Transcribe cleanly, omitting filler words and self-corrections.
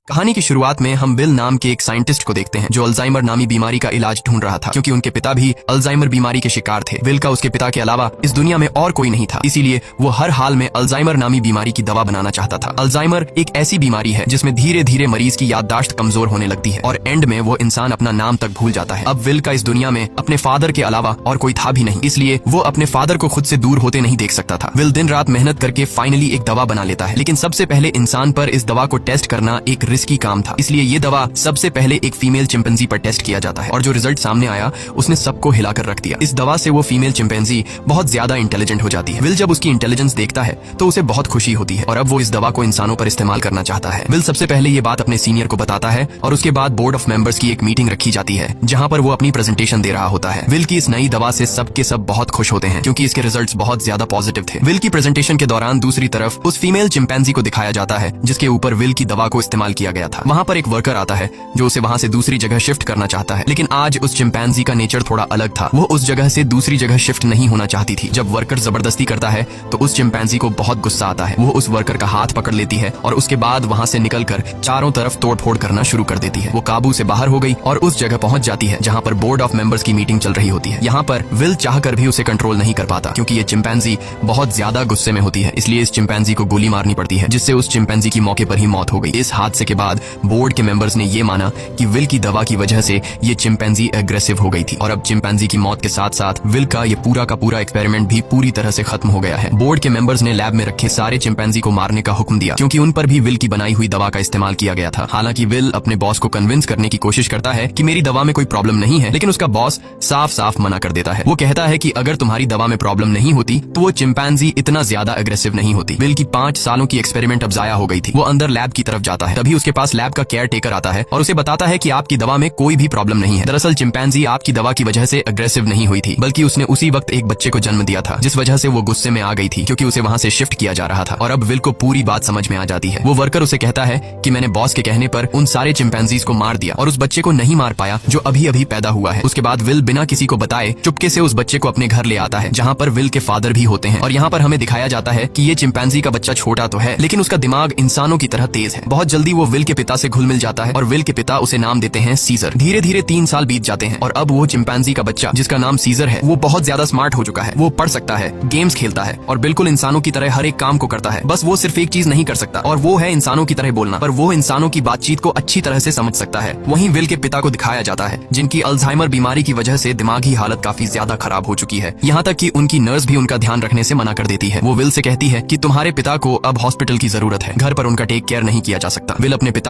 कहानी की शुरुआत में हम विल नाम के एक साइंटिस्ट को देखते हैं जो अल्जाइमर नामी बीमारी का इलाज ढूंढ रहा था, क्योंकि उनके पिता भी अल्जाइमर बीमारी के शिकार थे। विल का उसके पिता के अलावा इस दुनिया में और कोई नहीं था, इसीलिए वो हर हाल में अल्जाइमर नामी बीमारी की दवा बनाना चाहता था। अल्जाइमर एक ऐसी बीमारी है जिसमें धीरे धीरे मरीज की याददाश्त कमजोर होने लगती है और एंड में वो इंसान अपना नाम तक भूल जाता है। अब विल का इस दुनिया में अपने फादर के अलावा और कोई था भी नहीं, इसलिए वो अपने फादर को खुद से दूर होते नहीं देख सकता था। विल दिन रात मेहनत करके फाइनली एक दवा बना लेता है, लेकिन सबसे पहले इंसान पर इस दवा को टेस्ट करना एक रिस्की काम था, इसलिए ये दवा सबसे पहले एक फीमेल चिंपैंजी पर टेस्ट किया जाता है और जो रिजल्ट सामने आया उसने सबको हिलाकर रख दिया। इस दवा से वो फीमेल चिंपैंजी बहुत ज्यादा इंटेलिजेंट हो जाती है। विल जब उसकी इंटेलिजेंस देखता है तो उसे बहुत खुशी होती है और अब वो इस दवा को इंसानों पर इस्तेमाल करना चाहता है। विल सबसे पहले ये बात अपने सीनियर को बताता है और उसके बाद बोर्ड ऑफ मेंबर्स की एक मीटिंग रखी जाती है जहाँ पर वो अपनी प्रेजेंटेशन दे रहा होता है। विल की इस नई दवा से सब के सब बहुत खुश होते हैं क्योंकि इसके रिजल्ट्स बहुत ज्यादा पॉजिटिव थे। विल की प्रेजेंटेशन के दौरान दूसरी तरफ उस फीमेल चिंपैंजी को दिखाया जाता है जिसके ऊपर विल की दवा को इस्तेमाल किया गया था। वहाँ पर एक वर्कर आता है जो उसे वहाँ से दूसरी जगह शिफ्ट करना चाहता है, लेकिन आज उस चिंपैंजी का नेचर थोड़ा अलग था। वो उस जगह से दूसरी जगह शिफ्ट नहीं होना चाहती थी। जब वर्कर जबरदस्ती करता है तो उस चिंपैंजी को बहुत गुस्सा आता है। वो उस वर्कर का हाथ पकड़ लेती है और उसके बाद वहाँ से निकलकर चारों तरफ तोड़फोड़ करना शुरू कर देती है। वो काबू से बाहर हो गई और उस जगह पहुंच जाती है जहाँ पर बोर्ड ऑफ मेंबर्स की मीटिंग चल रही होती है। यहाँ पर विल चाहकर भी उसे कंट्रोल नहीं कर पाता क्योंकि ये चिंपैंजी बहुत ज्यादा गुस्से में होती है, इसलिए इस चिंपैंजी को गोली मारनी पड़ती है जिससे उस चिंपैंजी की मौके पर ही मौत हो गई। इस हादसे के बाद बोर्ड के मेंबर्स ने ये माना कि विल की दवा की वजह से ये चिंपैंजी एग्रेसिव हो गई थी और अब चिंपैंजी की मौत के साथ साथ विल का ये पूरा का पूरा एक्सपेरिमेंट भी पूरी तरह से खत्म हो गया है। बोर्ड के मेंबर्स ने लैब में रखे सारे चिंपैंजी को मारने का हुक्म दिया क्योंकि उन पर भी विल की बनाई हुई दवा का इस्तेमाल किया गया था। हालांकि विल अपने बॉस को कन्विंस करने की कोशिश करता है कि मेरी दवा में कोई प्रॉब्लम नहीं है, लेकिन उसका बॉस साफ साफ मना कर देता है। वो कहता है कि अगर तुम्हारी दवा में प्रॉब्लम नहीं होती तो वो चिंपैंजी इतना ज्यादा एग्रेसिव नहीं होती। विल की 5 सालों की एक्सपेरिमेंट अब जाया हो गई थी। वो अंदर लैब की तरफ जाता है, तभी उसके पास लैब का केयर टेकर आता है और उसे बताता है कि आपकी दवा में कोई भी प्रॉब्लम नहीं है। दरअसल चिंपैंजी आपकी दवा की वजह से एग्रेसिव नहीं हुई थी, बल्कि उसने उसी वक्त एक बच्चे को जन्म दिया था जिस वजह से वो गुस्से में आ गई थी क्योंकि उसे वहाँ से शिफ्ट किया जा रहा था। और अब विल को पूरी बात समझ में आ जाती है। वो वर्कर उसे कहता है कि मैंने बॉस के कहने पर उन सारे चिंपैंजीज को मार दिया और उस बच्चे को नहीं मार पाया जो अभी अभी पैदा हुआ है। उसके बाद विल बिना किसी को बताए चुपके से उस बच्चे को अपने घर ले आता है जहाँ पर विल के फादर भी होते हैं। और यहाँ पर हमें दिखाया जाता है कि ये चिंपैंजी का बच्चा छोटा तो है लेकिन उसका दिमाग इंसानों की तरह तेज है। बहुत जल्दी वो विल के पिता से घुल मिल जाता है और विल के पिता उसे नाम देते हैं सीजर। धीरे धीरे 3 साल बीत जाते हैं और अब वो चिंपैंजी का बच्चा जिसका नाम सीजर है वो बहुत ज्यादा स्मार्ट हो चुका है। वो पढ़ सकता है, गेम्स खेलता है और बिल्कुल इंसानों की तरह हर एक काम को करता है। बस वो सिर्फ एक चीज नहीं कर सकता और वो है इंसानों की तरह बोलना, पर वो इंसानों की बातचीत को अच्छी तरह से समझ सकता है। वहीं विल के पिता को दिखाया जाता है जिनकी अल्जाइमर बीमारी की वजह से दिमागी हालत काफी ज्यादा खराब हो चुकी है, यहाँ तक कि उनकी नर्स भी उनका ध्यान रखने से मना कर देती है। वो विल से कहती है कि तुम्हारे पिता को अब हॉस्पिटल की जरूरत है, घर पर उनका टेक केयर नहीं किया जा सकता। विल अपने पिता